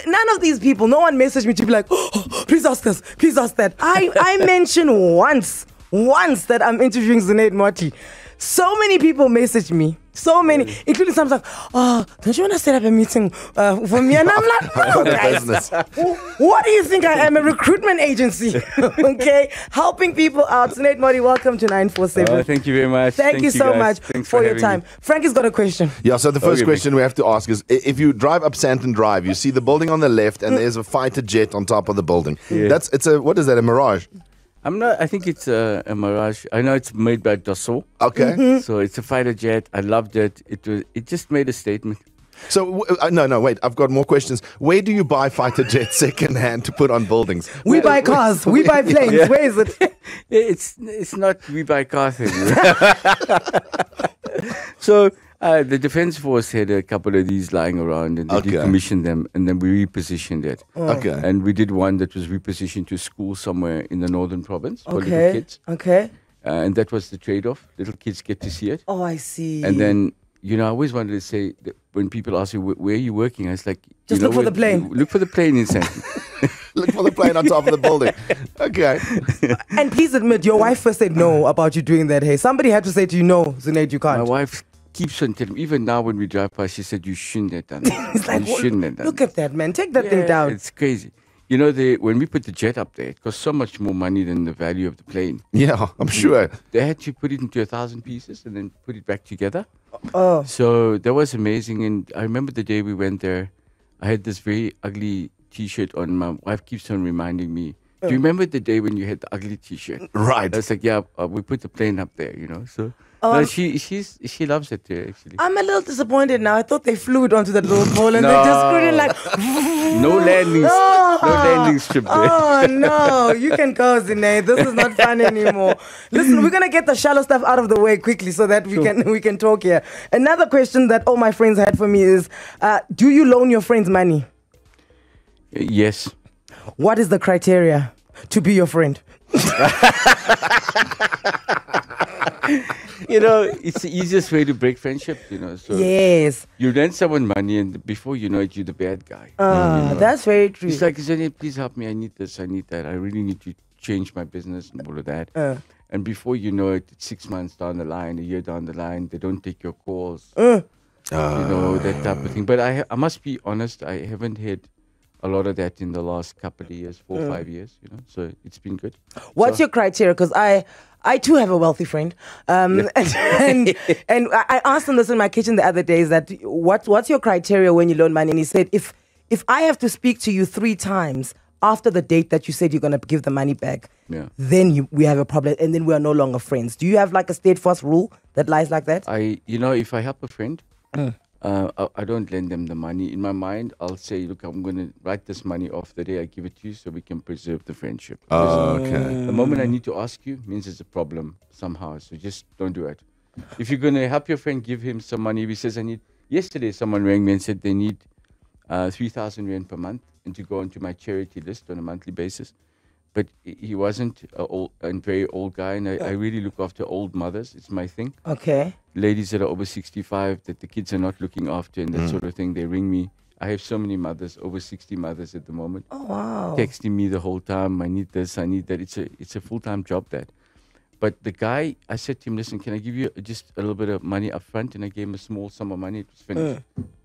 none of these people, no one messaged me to be like, oh, please ask this, please ask that. I mentioned once that I'm interviewing Zunaid Moti. So many people messaged me. So many, including some like, oh, don't you want to set up a meeting for me? And I'm like, oh, guys, what do you think I am? A recruitment agency, okay? Helping people out. Zunaid Moti, welcome to 947. Thank you very much. Thank you so much for your time. Frankie's got a question. Yeah, so the first question we have to ask is, if you drive up Santon Drive, you see the building on the left and there's a fighter jet on top of the building. Yeah. What is that, a Mirage? I think it's a Mirage. I know it's made by Dassault. Okay. So it's a fighter jet. I loved it. It just made a statement. So, no, wait. I've got more questions. Where do you buy fighter jets secondhand to put on buildings? We buy cars. We buy planes. Yeah. Where is it? It's not we buy cars thing. So the Defence Force had a couple of these lying around, and they decommissioned them, and then we repositioned it. Okay. And we did one that was repositioned to a school somewhere in the northern province for little kids. Okay. And that was the trade-off. Little kids get to see it. Oh, I see. And then, I always wanted to say that when people ask you, where are you working? I was like, just look for the plane. Look for the plane in Santon. Look for the plane on top of the building. Okay. And please admit, your wife first said no about you doing that. Hey, somebody had to say to you, no, Zunaid, you can't. My wife keeps on telling me, even now when we drive past, she said, you shouldn't have done that. It's like, look at that, man. Take that thing down. It's crazy. When we put the jet up there, it cost so much more money than the value of the plane. Yeah, I'm sure. They had to put it into 1,000 pieces and then put it back together. Oh. So that was amazing. And I remember the day we went there, I had this very ugly T-shirt on. My wife keeps on reminding me, do you remember the day when you had the ugly T-shirt? Right. I was like, yeah, we put the plane up there, So no, she loves it there, actually. I'm a little disappointed now. I thought they flew it onto that little pole and they just couldn't no landing strip there. Oh no, you can go, Zunaid. This is not fun anymore. Listen, we're gonna get the shallow stuff out of the way quickly so that we can talk here. Another question that all my friends had for me is, do you loan your friends money? Yes. What is the criteria to be your friend? It's the easiest way to break friendship, So yes. You lend someone money, and before you know it, you're the bad guy. That's very true. It's like, Zunaid, please help me. I need this. I need that. I really need to change my business and all of that. And before you know it, it's 6 months down the line, a year down the line, they don't take your calls. That type of thing. But I must be honest, I haven't had a lot of that in the last couple of years, 4 or 5 years, So it's been good. What's your criteria? Because I too have a wealthy friend, and I asked him this in my kitchen the other day. Is that what's your criteria when you loan money? And he said, if I have to speak to you 3 times after the date that you said you're going to give the money back, then we have a problem, and then we are no longer friends. Do you have like a steadfast rule that lies like that? If I help a friend, I don't lend them the money. In my mind, I'll say, look, I'm going to write this money off the day I give it to you so we can preserve the friendship. Okay. The moment I need to ask you means there's a problem somehow. So just don't do it. If you're going to help your friend, give him some money. If he says, yesterday someone rang me and said they need 3,000 Rand per month and to go onto my charity list on a monthly basis. But he wasn't a very old guy, and I really look after old mothers. It's my thing. Okay. Ladies that are over 65 that the kids are not looking after and that sort of thing. They ring me. I have so many mothers, over 60 mothers at the moment. Oh, wow. Texting me the whole time. I need this, I need that. It's a full-time job, that. But the guy, I said to him, listen, can I give you just a little bit of money up front? And I gave him a small sum of money. It was finished.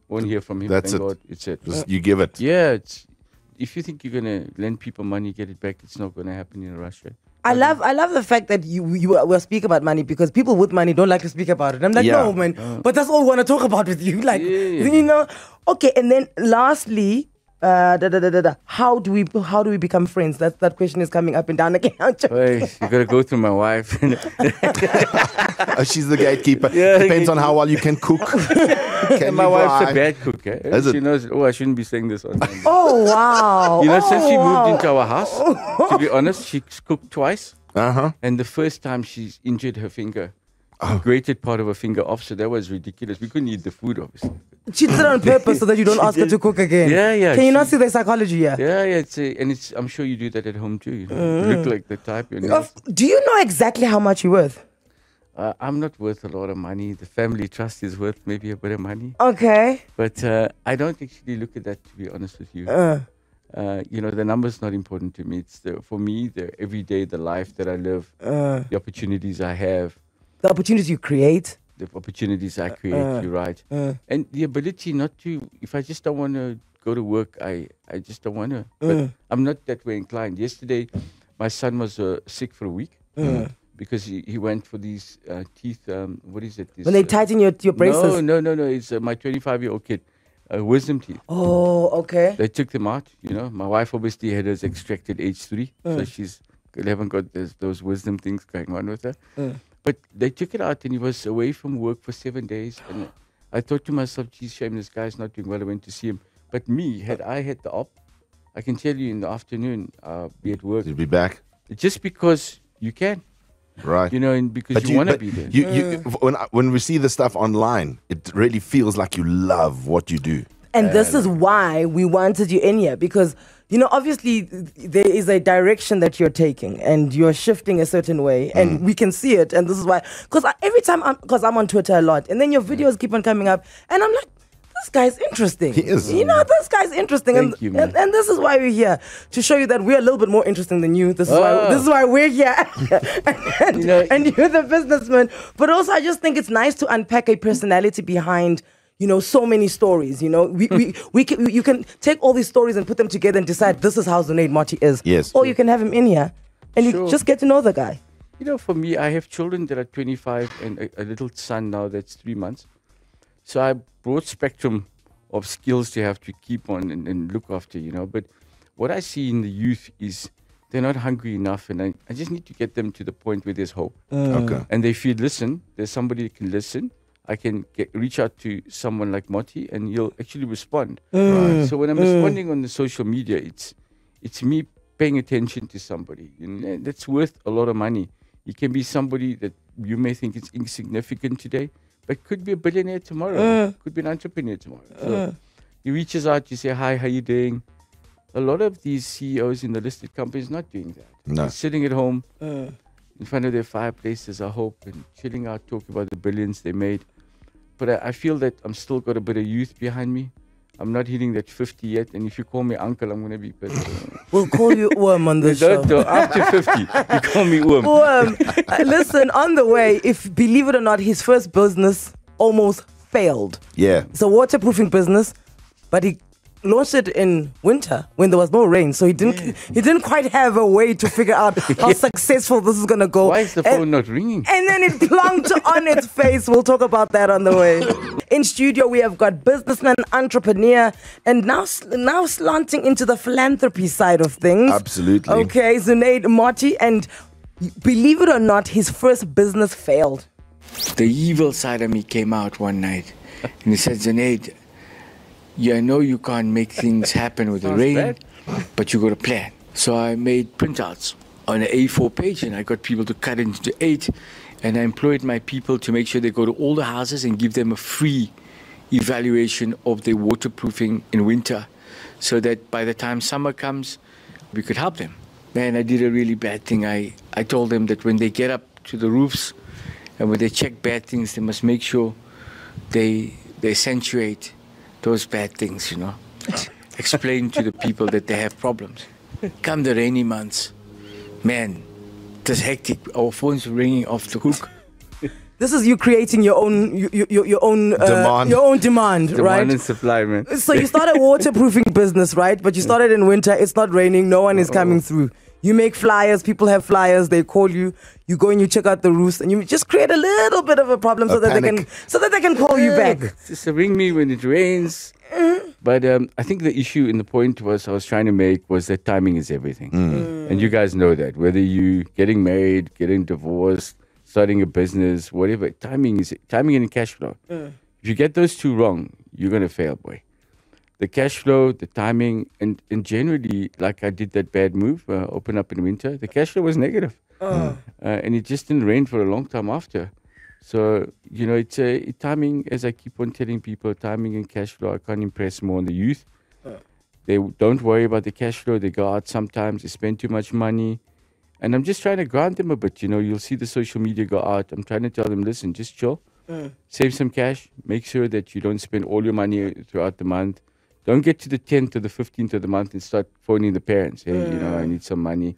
Won't hear from him. That's thank it. God. It's it. You give it. Yeah, if you think you're going to lend people money, get it back, it's not going to happen in Russia. I love the fact that you will speak about money, because people with money don't like to speak about it. I'm like, no, man, but that's all we want to talk about with you. Like, Okay, and then lastly, how do we become friends? That question is coming up and down again. Hey, you got to go through my wife. She's the gatekeeper. Depends on how well you can cook. My wife's a bad cook. She knows, I shouldn't be saying this on. Oh, wow. Since she moved into our house, to be honest, she's cooked twice. And the first time she's injured her finger. Grated part of her finger off, so that was ridiculous. We couldn't eat the food, obviously. She did it on purpose so that you don't ask her to cook again. Yeah. Can you not see the psychology here? Yeah. I'm sure you do that at home too. You look like the type. Do you know exactly how much you're worth? I'm not worth a lot of money. The family trust is worth maybe a bit of money. Okay. But I don't actually look at that, to be honest with you. The number's not important to me. It's for me, the everyday, the life that I live, the opportunities I have. The opportunities you create. The opportunities I create, you're right. And the ability not to, if I just don't want to go to work, I just don't want to. But I'm not that way inclined. Yesterday, my son was sick for a week. Because he went for these teeth, what is it? This, when they tighten your braces? No. It's my 25-year-old kid, wisdom teeth. Oh, okay. They took them out, My wife obviously had hers extracted age 3. So she's haven't got those wisdom things going on with her. But they took it out and he was away from work for 7 days. And I thought to myself, geez, shame this guy's not doing well. I went to see him. But me, had I had the op, I can tell you in the afternoon, be at work. You'll be back. Just because you can. Right. And because you want to be there. When we see the stuff online, it really feels like you love what you do. And this is why we wanted you in here, because, obviously there is a direction that you're taking and you're shifting a certain way and we can see it. And this is why, because every time I'm on Twitter a lot and then your videos keep on coming up and I'm like, this guy's interesting. He is. This guy's interesting. Thank you, man. And this is why we're here, to show you that we're a little bit more interesting than you. This is why we're here. and you're the businessman. But also, I just think it's nice to unpack a personality behind, so many stories. You can take all these stories and put them together and decide this is how Zunaid Moti is. Yes. Or you can have him in here and you just get to know the guy. For me, I have children that are 25 and a little son now that's 3 months. So I broad spectrum of skills to have to keep on and look after, But what I see in the youth is they're not hungry enough, and I just need to get them to the point where there's hope. Okay. And they feel, listen, there's somebody that can listen. I can reach out to someone like Moti, and he'll actually respond. Right. So when I'm responding on the social media, it's me paying attention to somebody. And that's worth a lot of money. It can be somebody that you may think is insignificant today, but could be a billionaire tomorrow. Could be an entrepreneur tomorrow. So he reaches out, you say, hi, how you doing? A lot of these CEOs in the listed companies not doing that. No. They're sitting at home in front of their fireplaces, I hope, and chilling out, talking about the billions they made. But I feel that I'm still got a bit of youth behind me. I'm not hitting that 50 yet. And if you call me uncle, I'm going to be pissed. We'll call you Oom on the show. After 50, you call me Oom. Listen, on the way, believe it or not, his first business almost failed. Yeah. It's a waterproofing business, but he launched it in winter when there was no rain, so he didn't quite have a way to figure out how successful this is gonna go. Why is the phone not ringing? And then it plonked on its face. We'll talk about that on the way. In studio, we have got businessman, entrepreneur, and now slanting into the philanthropy side of things. Absolutely. Okay, Zunaid Moti, and believe it or not, his first business failed. The evil side of me came out one night, and he said, Zunaid, I know you can't make things happen with the rain, but you got a plan. So I made printouts on an A4 page, and I got people to cut it into 8, and I employed my people to make sure they go to all the houses and give them a free evaluation of their waterproofing in winter, so that by the time summer comes, we could help them. Man, I did a really bad thing. I told them that when they get up to the roofs and when they check bad things, they must make sure they accentuate those bad things, Explain to the people that they have problems. Come the rainy months, man, it's hectic. Our phones are ringing off the hook. This is you creating your own demand. Your own demand, right? Demand and supply, man. So you started a waterproofing business, right? But you started in winter. It's not raining. No one is coming through. You make flyers. People have flyers. They call you. You go and you check out the roofs, and you just create a little bit of a problem so that they can call you back. Just ring me when it rains. But I think the issue in the point I was trying to make was that timing is everything. And you guys know that. Whether you getting married, getting divorced, starting a business, whatever, timing and cash flow. If you get those two wrong, you're going to fail, boy. The cash flow, the timing, and generally, like I did that bad move, open up in winter, the cash flow was negative. And it just didn't rain for a long time after. So, it's timing, as I keep on telling people, timing and cash flow. I can't impress more on the youth. They don't worry about the cash flow. They go out sometimes, they spend too much money. And I'm just trying to ground them a bit. You'll see the social media go out. I'm trying to tell them, listen, just chill. Save some cash. Make sure that you don't spend all your money throughout the month. Don't get to the 10th or the 15th of the month and start phoning the parents. Hey, I need some money.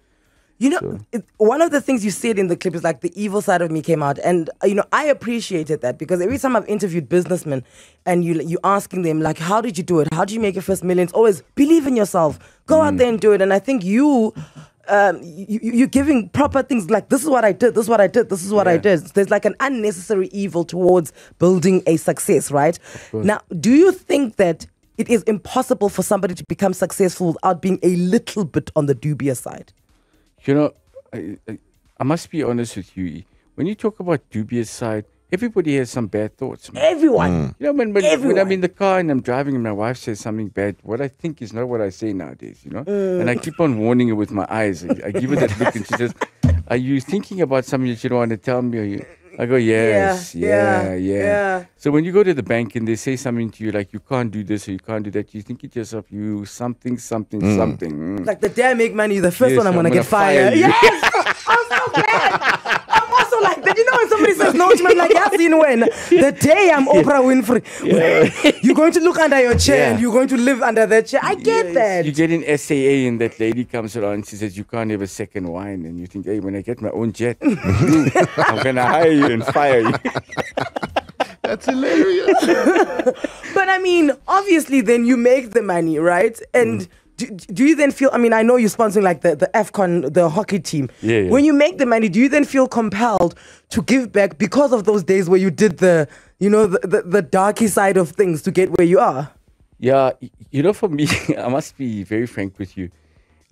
One of the things you said in the clip is like the evil side of me came out. And, I appreciated that because every time I've interviewed businessmen and you asking them, like, how did you do it? How did you make your first millions? Always believe in yourself. Go out there and do it. And I think you're giving proper things like, this is what I did, this is what I did, this is what I did. There's like an unnecessary evil towards building a success, right? Now, do you think that it is impossible for somebody to become successful without being a little bit on the dubious side? I must be honest with you. When you talk about dubious side, everybody has some bad thoughts. Man. Everyone. When I'm in the car and I'm driving and my wife says something bad, what I think is not what I say nowadays, And I keep on warning her with my eyes. I give her that look and she says, are you thinking about something that you don't want to tell me? I go, yes, yeah. So when you go to the bank and they say something to you like, you can't do this or you can't do that, you think to yourself, you something. Like the day I make money, the first one I'm going to get fired. Yes! I'm so glad. I'm also like that. When somebody says no to me, I'm like, when? The day I'm Oprah Winfrey. You're going to look under your chair and you're going to live under that chair. I get that. You get in SAA and that lady comes around and she says, you can't have a second wine. And you think, hey, when I get my own jet, I'm going to hire you and fire you. That's hilarious. But obviously then you make the money, right? And do you then feel, I know you're sponsoring like the AFCON, the hockey team. Yeah. When you make the money, do you then feel compelled to give back because of those days where you did the darky side of things to get where you are? Yeah, for me, I must be very frank with you.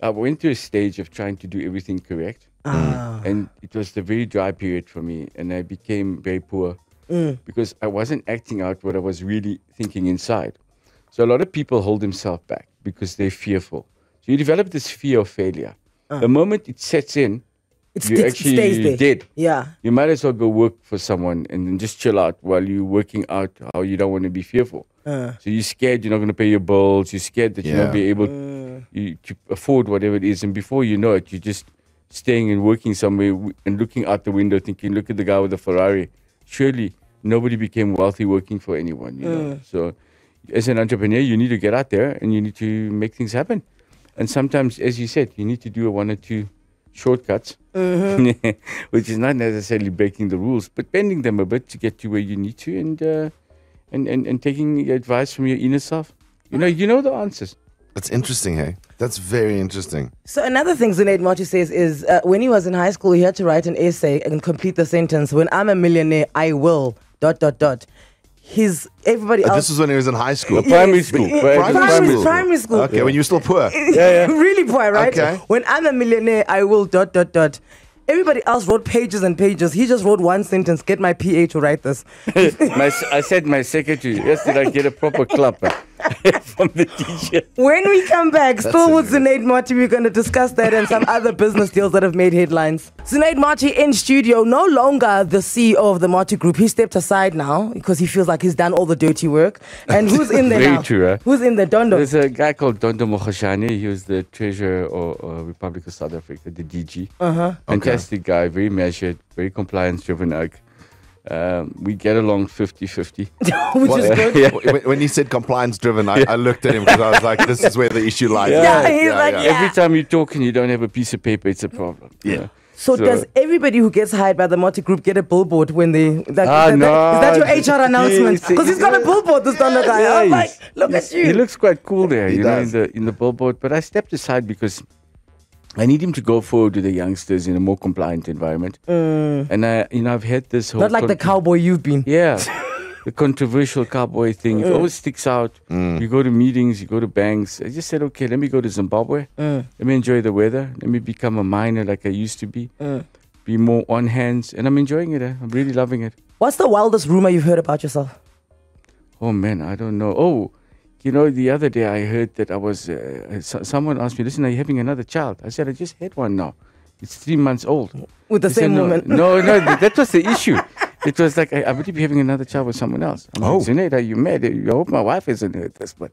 I went through a stage of trying to do everything correct. And it was the very dry period for me. And I became very poor because I wasn't acting out what I was really thinking inside. So a lot of people hold themselves back because they're fearful. So you develop this fear of failure. The moment it sets in, you're actually dead. Yeah. You might as well go work for someone and then just chill out while you're working out how you don't want to be fearful. So you're scared you're not going to pay your bills. You're scared that you're not be able to afford whatever it is. And before you know it, you're just staying and working somewhere and looking out the window thinking, look at the guy with the Ferrari. Surely nobody became wealthy working for anyone. So as an entrepreneur, you need to get out there and you need to make things happen. And sometimes, as you said, you need to do one or two shortcuts, which is not necessarily breaking the rules, but bending them a bit to get to where you need to, and taking advice from your inner self. You know the answers. That's interesting, hey? That's very interesting. So another thing Zunaid Moti says is when he was in high school, he had to write an essay and complete the sentence, when I'm a millionaire, I will, ... Everybody else. This was when he was in high school. Primary school. Primary school. Okay, when you were still poor. Really poor, right? Okay. When I'm a millionaire, I will ... Everybody else wrote pages and pages. He just wrote one sentence, get my PA to write this. I said my secretary, yesterday I get a proper clap from the teacher. When we come back, still with Zunaid Moti, we're going to discuss that and some other business deals that have made headlines. Zunaid Moti in studio, no longer the CEO of the Moti Group. He stepped aside now because he feels like he's done all the dirty work. And who's in there now? True, huh? Who's in there? Dondo? There's a guy called Dondo Mokhashane. He was the treasurer of Republic of South Africa, the DG. Fantastic guy, very measured, very compliance-driven. We get along 50-50. Which is good. When he said compliance-driven, I looked at him because I was like, this is where the issue lies. Every time you talk and you don't have a piece of paper, it's a problem. Yeah. So does everybody who gets hired by the Moti Group get a billboard when they... No. Is that your HR announcement? Because he's got a billboard, this Dondo guy. Yeah, I'm like, look at you. He looks quite cool there, He does. in the billboard. But I stepped aside because I need him to go forward with the youngsters in a more compliant environment. And I've had this whole... Not like the cowboy you've been. Yeah. The controversial cowboy thing. It always sticks out. You go to meetings, you go to banks. I just said, okay, let me go to Zimbabwe. Let me enjoy the weather. Let me become a miner like I used to be. Be more on hands. And I'm enjoying it. I'm really loving it. What's the wildest rumor you've heard about yourself? Oh, man, I don't know. Oh, the other day I heard that I was... someone asked me, listen, are you having another child? I said, I just had one now. It's 3 months old. With the same woman? No, that was the issue. It was like, I believe you're having another child with someone else. I'm like, Zunaid, are you mad? I hope my wife hasn't heard this. But,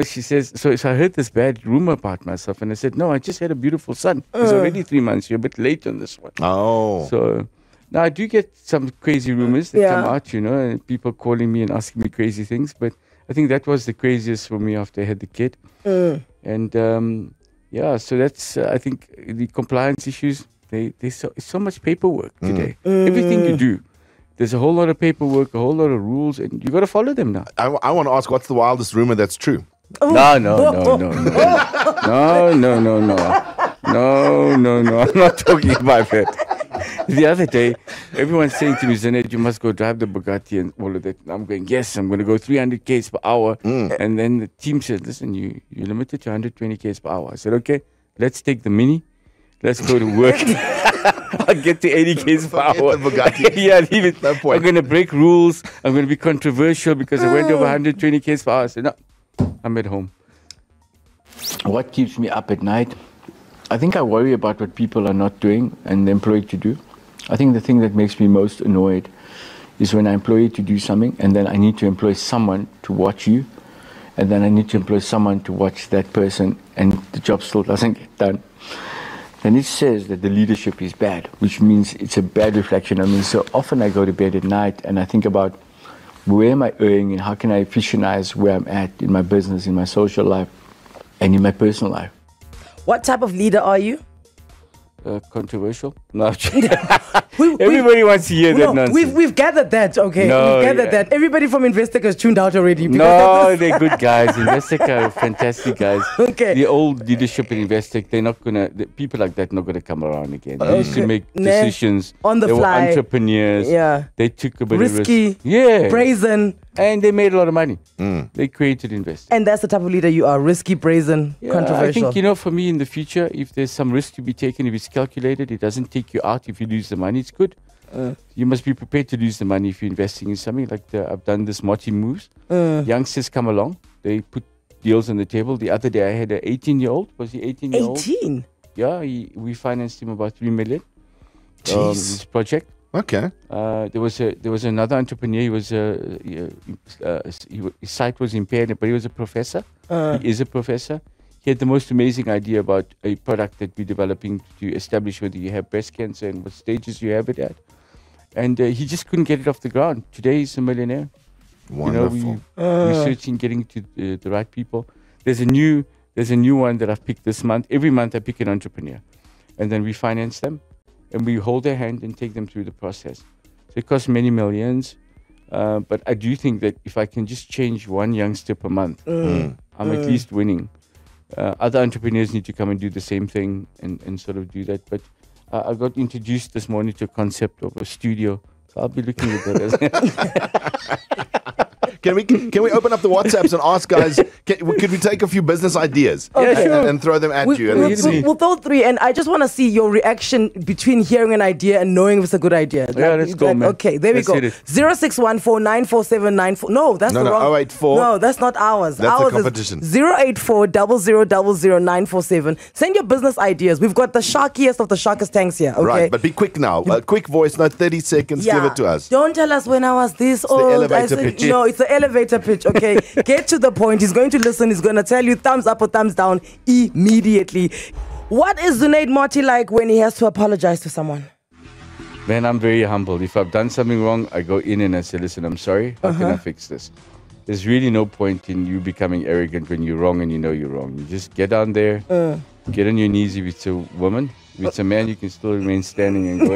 she says, so I heard this bad rumor about myself. And I said, no, I just had a beautiful son. He's already 3 months. You're a bit late on this one. Oh. So now I do get some crazy rumors that come out, and people calling me and asking me crazy things. But I think that was the craziest for me after I had the kid. And so that's, I think, the compliance issues. There's so much paperwork today. Everything you do, there's a whole lot of paperwork, a whole lot of rules, and you got to follow them now. I want to ask, what's the wildest rumor that's true? No. No. I'm not talking about that. The other day, everyone's saying to me, Zunaid, you must go drive the Bugatti and all of that. And I'm going, yes, I'm going to go 300 k's per hour. And then the team said, listen, you're limited to 120 k's per hour. I said, okay, let's take the Mini. Let's go to work. I'll get to 80 k's per hour. The Bugatti. Leave it. No point. I'm going to break rules. I'm going to be controversial because I went over 120 k's per hour. I said, no, I'm at home. What keeps me up at night? I think I worry about what people are not doing and employed to do. I think the thing that makes me most annoyed is when I employ you to do something and then I need to employ someone to watch you and then I need to employ someone to watch that person and the job still doesn't get done. And it says that the leadership is bad, which means it's a bad reflection. I mean, so often I go to bed at night and I think about where am I earning and how can I efficientize where I'm at in my business, in my social life, and in my personal life. What type of leader are you? Controversial? No. Everybody wants to hear that nonsense. We've gathered that, okay? No, we've gathered that. Everybody from Investec has tuned out already. No, they're good guys. Investec are fantastic guys. Okay. The old leadership in Investec, they're not going to, people like that not going to come around again. They used to make decisions. On the they fly. They were entrepreneurs. Yeah. They took a bit risky, of risk. Yeah. Brazen. And they made a lot of money. They created Investec. And that's the type of leader you are. Risky, brazen, controversial. I think, for me in the future, if there's some risk to be taken, if it's calculated, it doesn't take you out. If you lose the money, it's good. You must be prepared to lose the money if you're investing in something. Like I've done this MotiMoves. Youngsters come along. They put deals on the table. The other day I had an 18-year-old. Was he 18-year-old? 18? Yeah, we financed him about 3 million. This project. Okay. There was another entrepreneur. He was his sight was impaired, but he was a professor. He is a professor. He had the most amazing idea about a product that we're developing to establish whether you have breast cancer and what stages you have it at. And he just couldn't get it off the ground. Today he's a millionaire. Wonderful. We're searching, getting to the right people. There's a new one that I've picked this month. Every month I pick an entrepreneur, and then we finance them, and we hold their hand and take them through the process. So it costs many millions, but I do think that if I can just change one youngster per month, I'm at least winning. Other entrepreneurs need to come and do the same thing and sort of do that. But I got introduced this morning to a concept of a studio. So I'll be looking at that as Can we open up the WhatsApps and ask guys, could we take a few business ideas and throw them at you? We'll throw 3, and I just want to see your reaction between hearing an idea and knowing if it's a good idea. Yeah, let's go, man. Okay, there we go. 0614947947. No, that's the wrong. 084. No, that's not ours. That's ours a competition. Is 08400000947. Send your business ideas. We've got the sharkiest of the sharkest tanks here. Okay? Right, but be quick now. Quick voice note, 30 seconds. Give it to us. Don't tell us when I was this old. The elevator pitch. No, it's the elevator pitch, okay? Get to the point. He's going to listen. He's going to tell you thumbs up or thumbs down immediately. What is Zunaid Moti like when he has to apologize to someone? Man, I'm very humble. If I've done something wrong, I go in and I say, listen, I'm sorry. How can I fix this? There's really no point in you becoming arrogant when you're wrong and you know you're wrong. You just get down there, get on your knees. If it's a woman, if it's a man, you can still remain standing and go,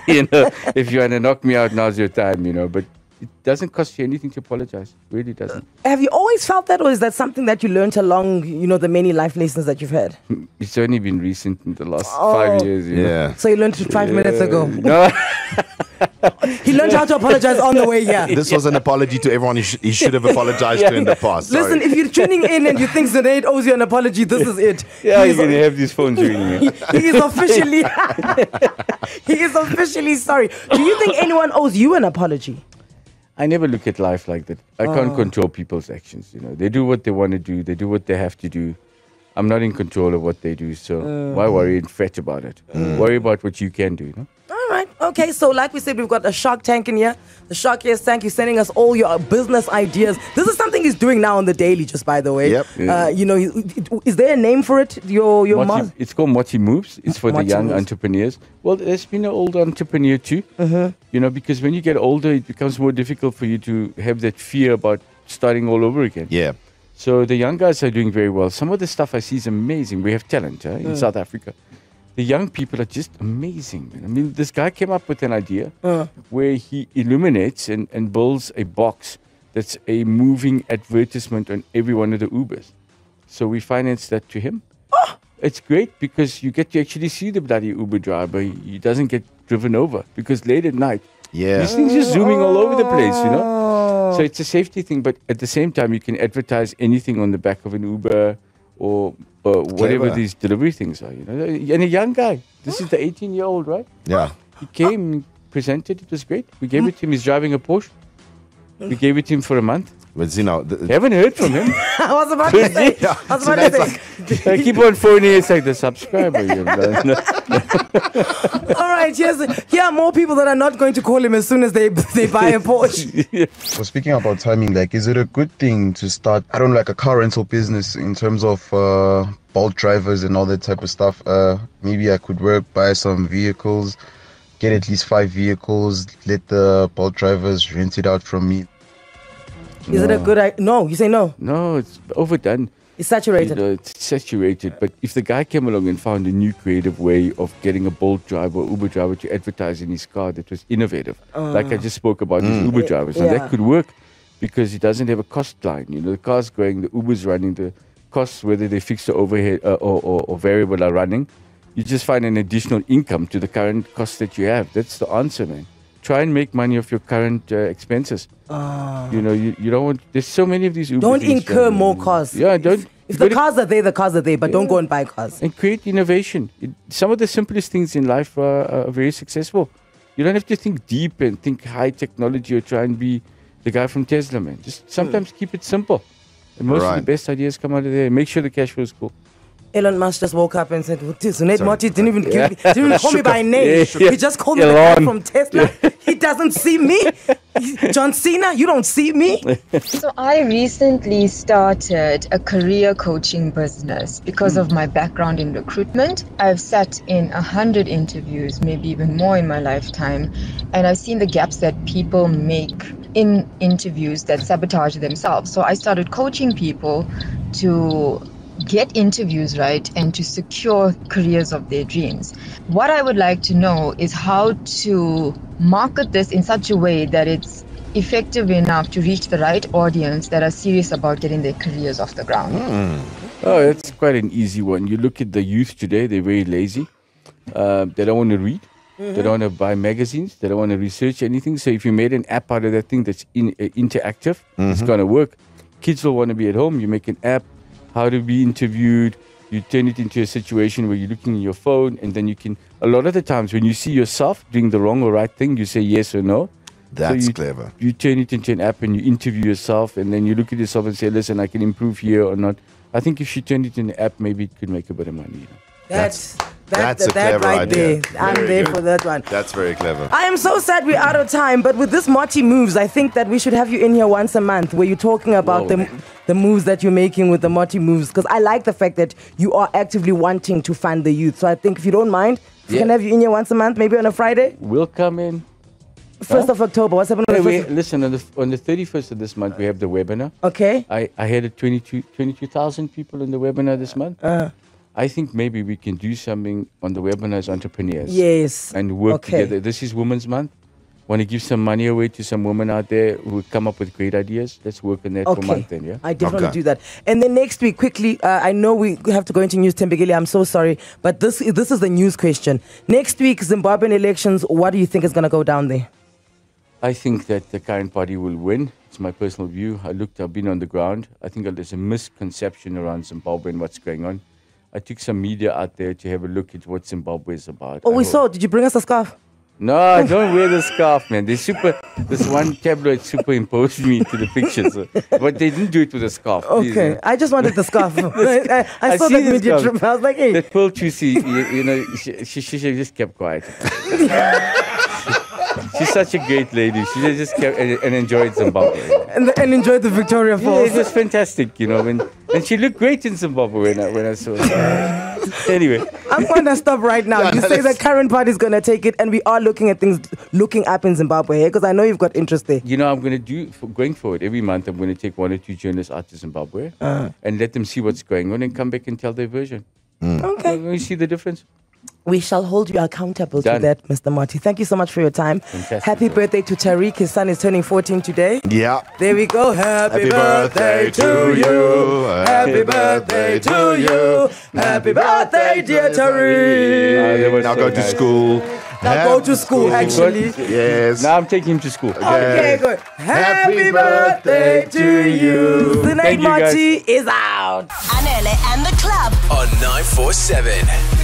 if you want to knock me out, now's your time, but it doesn't cost you anything to apologize. It really doesn't. Have you always felt that, or is that something that you learned along, the many life lessons that you've had? It's only been recent in the last 5 years. Yeah. So you learned it 5 minutes ago? No. He learned how to apologize on the way here. This was an apology to everyone he should have apologized to in the past. Sorry. Listen, if you're tuning in and you think Zunaid owes you an apology, this is it. Yeah, you're going to have these phones ringing. He is officially sorry. Do you think anyone owes you an apology? I never look at life like that. I can't control people's actions. They do what they want to do. They do what they have to do. I'm not in control of what they do. So why worry and fret about it? Worry about what you can do. All right. Okay. Okay, so like we said, we've got a Shark Tank in here. The Shark Yes Tank, you're sending us all your business ideas. This is something he's doing now on the daily, just by the way. Yep. You know, is there a name for it? Your It's called MotiMoves. It's for the young MotiMoves. entrepreneurs. Well, there's been an old entrepreneur too. You know, because when you get older, it becomes more difficult for you to have that fear about starting all over again. Yeah. So the young guys are doing very well. Some of the stuff I see is amazing. We have talent in South Africa. The young people are just amazing, man. I mean, this guy came up with an idea where he illuminates and builds a box that's a moving advertisement on every one of the Ubers. So we financed that to him. It's great because you get to actually see the bloody Uber driver. He doesn't get driven over because late at night, these things are zooming all over the place, you know. So it's a safety thing, but at the same time, you can advertise anything on the back of an Uber or whatever Clever. these delivery things are, you know. And a young guy, this is the 18-year-old, right? Yeah. He came, presented, it was great. We gave it to him, he's driving a Porsche. We gave it to him for a month. But you know, Haven't heard from him. I was about to say. I was about to say. I keep on phoning, it's like the subscriber. You know. All right, here are more people that are not going to call him as soon as they buy a Porsche. So speaking about timing, like, is it a good thing to start, I don't know, like a car rental business in terms of Bolt drivers and all that type of stuff? Maybe I could buy some vehicles, get at least 5 vehicles, let the Bolt drivers rent it out from me. Is it a good idea? No, you say no. No, it's overdone. It's saturated. You know, it's saturated. But if the guy came along and found a new creative way of getting a Bolt driver or Uber driver to advertise in his car that was innovative, like I just spoke about these Uber drivers, and Yeah. that could work because he doesn't have a cost line. You know, the car's going, the Uber's running, the costs, whether they fix the overhead or variable are running. You just find an additional income to the current costs that you have. That's the answer, man. Try and make money off your current expenses. You know, you don't want. There's so many of these Uber Don't things incur done. more costs. Yeah, don't. If the cars are there, the cars are there, but don't go and buy cars. And create innovation. Some of the simplest things in life are very successful. You don't have to think deep and think high technology or try and be the guy from Tesla, man. Just sometimes keep it simple. And most of the Right. best ideas come out of there. Make sure the cash flow is cool. Elon Musk just woke up and said, Zunaid Sorry. Moti didn't even call me by name. Yeah. He just called me the guy Elon. from Tesla. He doesn't see me. John Cena, you don't see me. So I recently started a career coaching business because of my background in recruitment. I've sat in 100 interviews, maybe even more in my lifetime, and I've seen the gaps that people make in interviews that sabotage themselves. So I started coaching people to get interviews right and to secure careers of their dreams. What I would like to know is how to market this in such a way that it's effective enough to reach the right audience that are serious about getting their careers off the ground. Oh, it's quite an easy one. You look at the youth today, they're very lazy. They don't want to read. They don't want to buy magazines. They don't want to research anything. So if you made an app out of that thing that's interactive, it's going to work. Kids will want to be at home. You make an app, how to be interviewed. You turn it into a situation where you're looking at your phone, and then you can, a lot of the times when you see yourself doing the wrong or right thing, you say yes or no. That's you, clever. You turn it into an app and you interview yourself, and then you look at yourself and say, listen, I can improve here or not. I think if you turn it into an app, maybe it could make a bit of money. You know? That's a that clever right idea. there. I'm Very there good. for that one. That's very clever. I am so sad we're out of time, but with this MotiMoves, I think that we should have you in here once a month where you're talking about the moves that you're making with the MotiMoves, because I like the fact that you are actively wanting to fund the youth. So I think if you don't mind, we can have you in here once a month, maybe on a Friday. We'll come in. 1st of October. What's happening on the 1st? Listen, on the 31st of this month, we have the webinar. Okay. I had 22,000 people in the webinar this month. I think maybe we can do something on the webinar as entrepreneurs. Yes. And work together. This is Women's Month. Want to give some money away to some women out there who come up with great ideas? Let's work on that for a month then, yeah? I definitely want to do that. And then next week, quickly, I know we have to go into news, Tembegele. I'm so sorry. But this is the news question. Next week, Zimbabwean elections, what do you think is going to go down there? I think that the current party will win. It's my personal view. I've been on the ground. I think there's a misconception around Zimbabwe and what's going on. I took some media out there to have a look at what Zimbabwe is about. Oh, we saw. Did you bring us a scarf? No, I don't wear the scarf, man. This one tabloid superimposed me to the pictures. But they didn't do it with a scarf. Okay. Please, I just wanted the scarf. I saw see that the media scarf. trip. I was like, hey. That Pearl Tusi, you know, she just kept quiet. She's such a great lady. She just kept and enjoyed Zimbabwe. And enjoy the Victoria Yeah, Falls. it was fantastic, you know. And she looked great in Zimbabwe when I saw her. Anyway, I'm gonna stop right now. You say the current party is gonna take it, and we are looking at things looking up in Zimbabwe because I know you've got interest there. you know, I'm going to do, going forward, every month I'm going to take 1 or 2 journalists out to Zimbabwe and let them see what's going on and come back and tell their version. Okay. You see the difference? We shall hold you accountable to Done. that, Mr. Moti. Thank you so much for your time. Fantastic. Happy birthday to Tariq. His son is turning 14 today. Yeah. There we go. Happy birthday to you. Happy birthday to you. Happy birthday, dear Tariq. Now go to school. Now go to school, actually. Yes. Now I'm taking him to school. Okay, good. Happy birthday to you. Zunaid Thank you, guys. Moti is out. Anele and the club on 947.